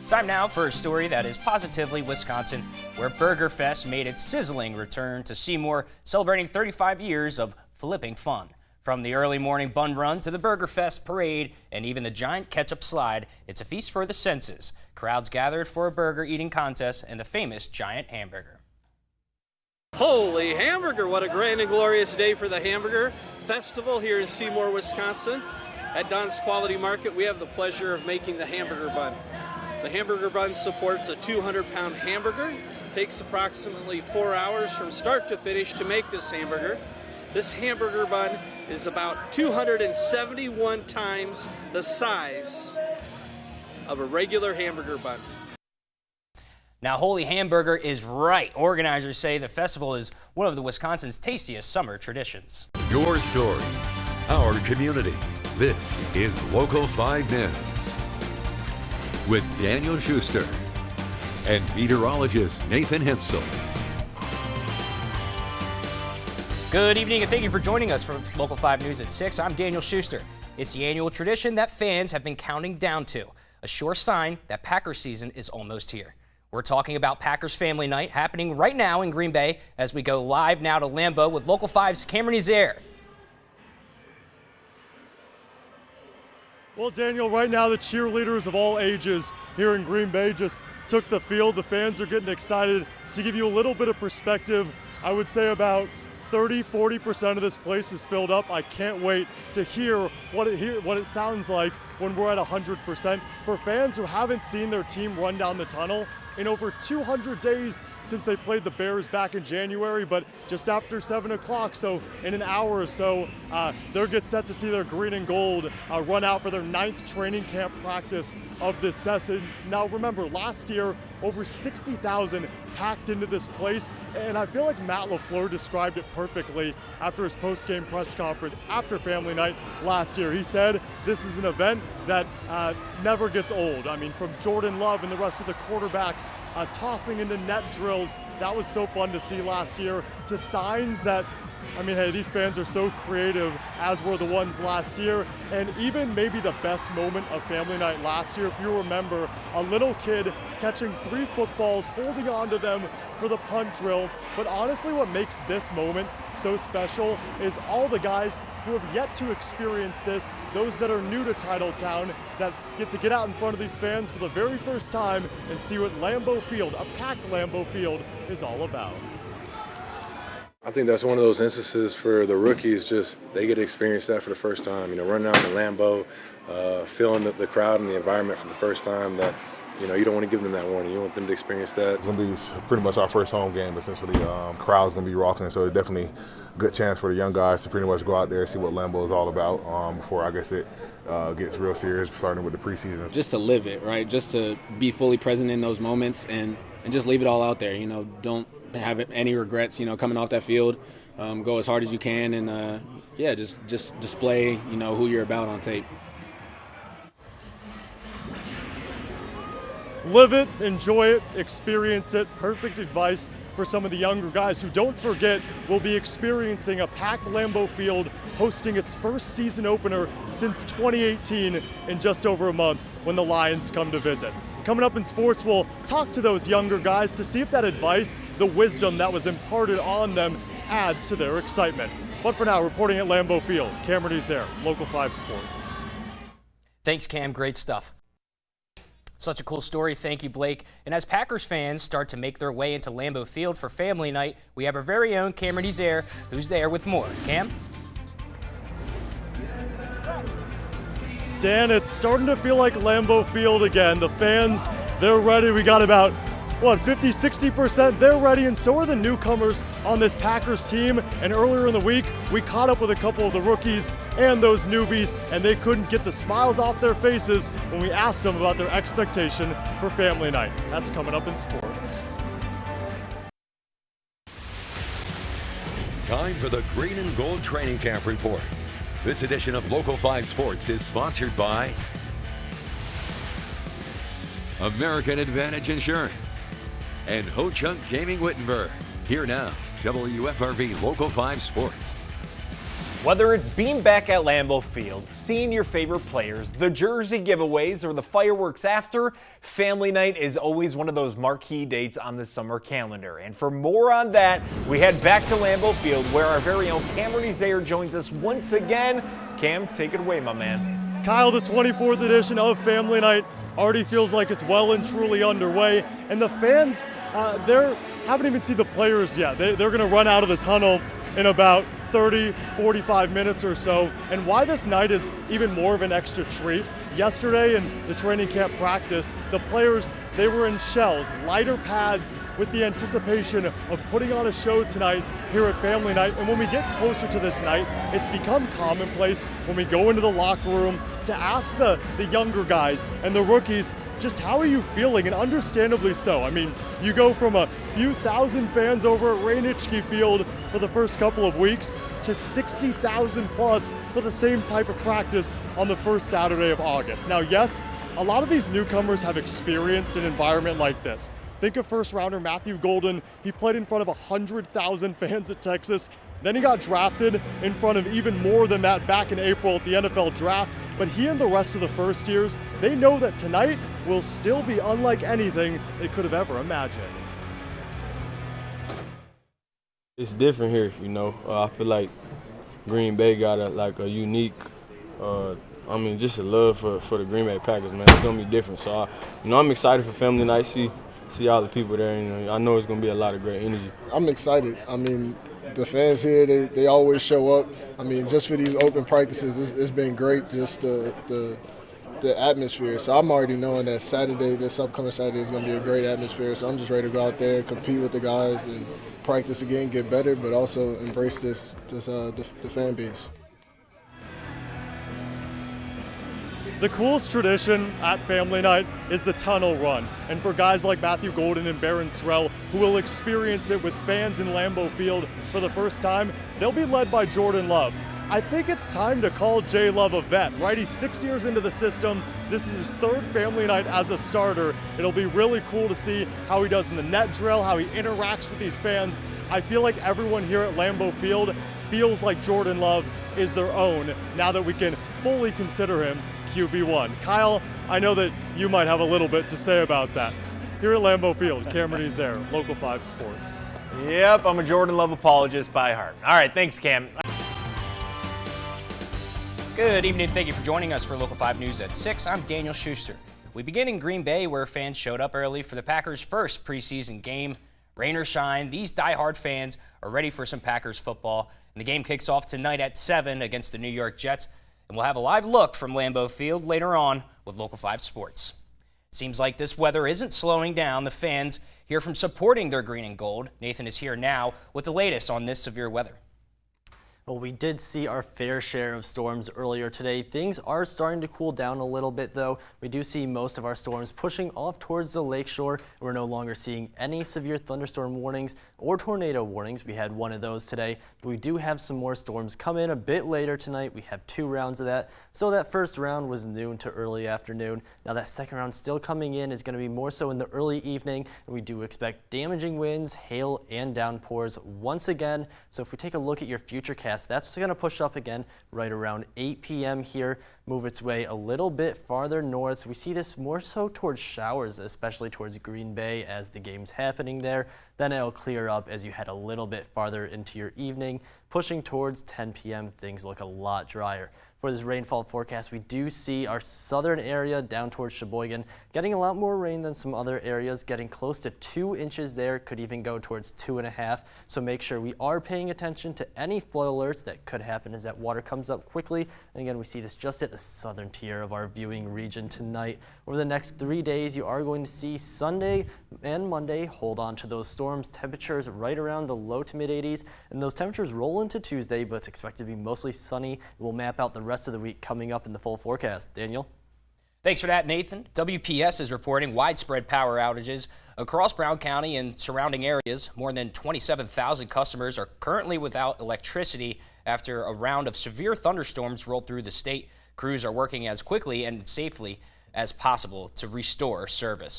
Time now for a story that is positively Wisconsin, where Burger Fest made its sizzling return to Seymour, celebrating 35 years of flipping fun. From the early morning bun run to the Burger Fest parade and even the giant ketchup slide, it's a feast for the senses. Crowds gathered for a burger eating contest and the famous giant hamburger. Holy hamburger, what a grand and glorious day for the Hamburger Festival here in Seymour, Wisconsin. At Don's Quality Market, we have the pleasure of making the hamburger bun. The hamburger bun supports a 200-pound hamburger. It takes approximately 4 hours from start to finish to make this hamburger. This hamburger bun is about 271 times the size of a regular hamburger bun. Now, Holy Hamburger is right. Organizers say the festival is one of the Wisconsin's tastiest summer traditions. Your stories, our community. This is Local 5 News with Daniel Schuster and meteorologist Nathan Hempsel. Good evening and thank you for joining us for Local 5 News at 6. I'm Daniel Schuster. It's the annual tradition that fans have been counting down to, a sure sign that Packers season is almost here. We're talking about Packers Family Night happening right now in Green Bay as we go live now to Lambeau with Local 5's Cameron Ezair. Well, Daniel, right now the cheerleaders of all ages here in Green Bay just took the field. The fans are getting excited. To give you a little bit of perspective, I would say about 30–40% of this place is filled up. I can't wait to hear what it sounds like when we're at 100%. For fans who haven't seen their team run down the tunnel in over 200 days since they played the Bears back in January, but just after 7 o'clock, so in an hour or so, they'll get set to see their green and gold run out for their 9th training camp practice of this session. Now remember, last year, over 60,000 packed into this place, and I feel like Matt LaFleur described it perfectly after his post-game press conference after Family Night last year. He said this is an event that never gets old. I mean, from Jordan Love and the rest of the quarterbacks tossing into net drills, that was so fun to see last year, to signs that, I mean, hey, these fans are so creative, as were the ones last year. And even maybe the best moment of Family Night last year, if you remember, a little kid catching 3 footballs, holding on to them for the punt drill. But honestly, what makes this moment so special is all the guys who have yet to experience this, those that are new to Titletown, that get out in front of these fans for the very first time and see what Lambeau Field, a packed Lambeau Field, is all about. I think that's one of those instances for the rookies, just they get to experience that for the first time. You know, running out in Lambeau, feeling the crowd and the environment for the first time, that, you know, you don't want to give them that warning. You want them to experience that. It's going to be pretty much our first home game, essentially. Crowd's going to be rocking, so it's definitely a good chance for the young guys to pretty much go out there and see what Lambeau is all about before, I guess, it gets real serious, starting with the preseason. Just to live it, right? Just to be fully present in those moments and just leave it all out there. You know, don't have any regrets, you know, coming off that field. Go as hard as you can and, yeah, just display, you know, who you're about on tape. Live it, enjoy it, experience it. Perfect advice for some of the younger guys who, don't forget, will be experiencing a packed Lambeau Field, hosting its first season opener since 2018 in just over a month when the Lions come to visit. Coming up in sports, we'll talk to those younger guys to see if that advice, the wisdom that was imparted on them, adds to their excitement. But for now, reporting at Lambeau Field, Cameron Ezair, Local 5 Sports. Thanks, Cam. Great stuff. Such a cool story. Thank you, Blake. And as Packers fans start to make their way into Lambeau Field for Family Night, we have our very own Cameron Ezair, who's there with more. Cam? Dan, it's starting to feel like Lambeau Field again. The fans, they're ready. We got about, 50–60%? They're ready, and so are the newcomers on this Packers team. And earlier in the week, we caught up with a couple of the rookies and those newbies, and they couldn't get the smiles off their faces when we asked them about their expectation for Family Night. That's coming up in sports. Time for the Green and Gold Training Camp Report. This edition of Local 5 Sports is sponsored by American Advantage Insurance and Ho Chunk Gaming Wittenberg. Here now, WFRV Local 5 Sports. Whether it's being back at Lambeau Field, seeing your favorite players, the jersey giveaways, or the fireworks after, family night is always one of those marquee dates on the summer calendar. And for more on that, we head back to Lambeau Field where our very own Cameron Zaire joins us once again. Cam, take it away, my man. Kyle, the 24th edition of Family Night already feels like it's well and truly underway. And the fans, they haven't even seen the players yet. They're going to run out of the tunnel in about 30, 45 minutes or so. And why this night is even more of an extra treat, yesterday in the training camp practice, the players, they were in shells, lighter pads, with the anticipation of putting on a show tonight here at Family Night. And when we get closer to this night, it's become commonplace when we go into the locker room to ask the younger guys and the rookies, just how are you feeling? And understandably so. I mean, you go from a few thousand fans over at Rainichke Field for the first couple of weeks to 60,000 plus for the same type of practice on the first Saturday of August. Now, yes, a lot of these newcomers have experienced an environment like this. Think of first rounder Matthew Golden. He played in front of 100,000 fans at Texas. Then he got drafted in front of even more than that back in April at the NFL draft. But he and the rest of the first years, they know that tonight will still be unlike anything they could have ever imagined. It's different here, you know. I feel like Green Bay got a unique, just a love for the Green Bay Packers, man. It's gonna be different. So, I'm excited for Family Night. See all the people there. I know it's gonna be a lot of great energy. I'm excited. The fans here, they always show up. Just for these open practices, it's been great. Just the atmosphere. So I'm already knowing that this upcoming Saturday is gonna be a great atmosphere. So I'm just ready to go out there, compete with the guys, and practice again, get better, but also embrace the fan base. The coolest tradition at Family Night is the tunnel run. And for guys like Matthew Golden and Barron Srell, who will experience it with fans in Lambeau Field for the first time, they'll be led by Jordan Love. I think it's time to call Jay Love a vet, right? He's 6 years into the system. This is his third Family Night as a starter. It'll be really cool to see how he does in the net drill, how he interacts with these fans. I feel like everyone here at Lambeau Field feels like Jordan Love is their own now that we can fully consider him QB1. Kyle, I know that you might have a little bit to say about that. Here at Lambeau Field, Cameron Zaire, Local 5 Sports. Yep, I'm a Jordan Love apologist by heart. All right, thanks, Cam. Good evening. Thank you for joining us for Local 5 News at 6. I'm Daniel Schuster. We begin in Green Bay, where fans showed up early for the Packers' first preseason game. Rain or shine, these diehard fans are ready for some Packers football. And the game kicks off tonight at 7 against the New York Jets. And we'll have a live look from Lambeau Field later on with Local 5 Sports. Seems like this weather isn't slowing down the fans here from supporting their green and gold. Nathan is here now with the latest on this severe weather. Well, we did see our fair share of storms earlier today. Things are starting to cool down a little bit, though. We do see most of our storms pushing off towards the lakeshore. We're no longer seeing any severe thunderstorm warnings or tornado warnings. We had one of those today, but we do have some more storms come in a bit later tonight. We have 2 rounds of that. So that first round was noon to early afternoon. Now that second round still coming in is going to be more so in the early evening, and we do expect damaging winds, hail, and downpours once again. So if we take a look at your futurecast, that's going to push up again right around 8 p.m. here, move its way a little bit farther north. We see this more so towards showers, especially towards Green Bay as the game's happening there. Then it'll clear up as you head a little bit farther into your evening. Pushing towards 10 p.m., things look a lot drier. For this rainfall forecast, we do see our southern area down towards Sheboygan getting a lot more rain than some other areas, getting close to 2 inches there, could even go towards 2.5. So make sure we are paying attention to any flood alerts that could happen as that water comes up quickly. And again, we see this just at the southern tier of our viewing region tonight. Over the next 3 days, you are going to see Sunday and Monday hold on to those storms. Temperatures right around the low to mid 80s, and those temperatures roll into Tuesday, but it's expected to be mostly sunny. We'll map out the rest of the week coming up in the full forecast. Daniel? Thanks for that, Nathan. WPS is reporting widespread power outages across Brown County and surrounding areas. More than 27,000 customers are currently without electricity after a round of severe thunderstorms rolled through the state. Crews are working as quickly and safely as possible to restore service.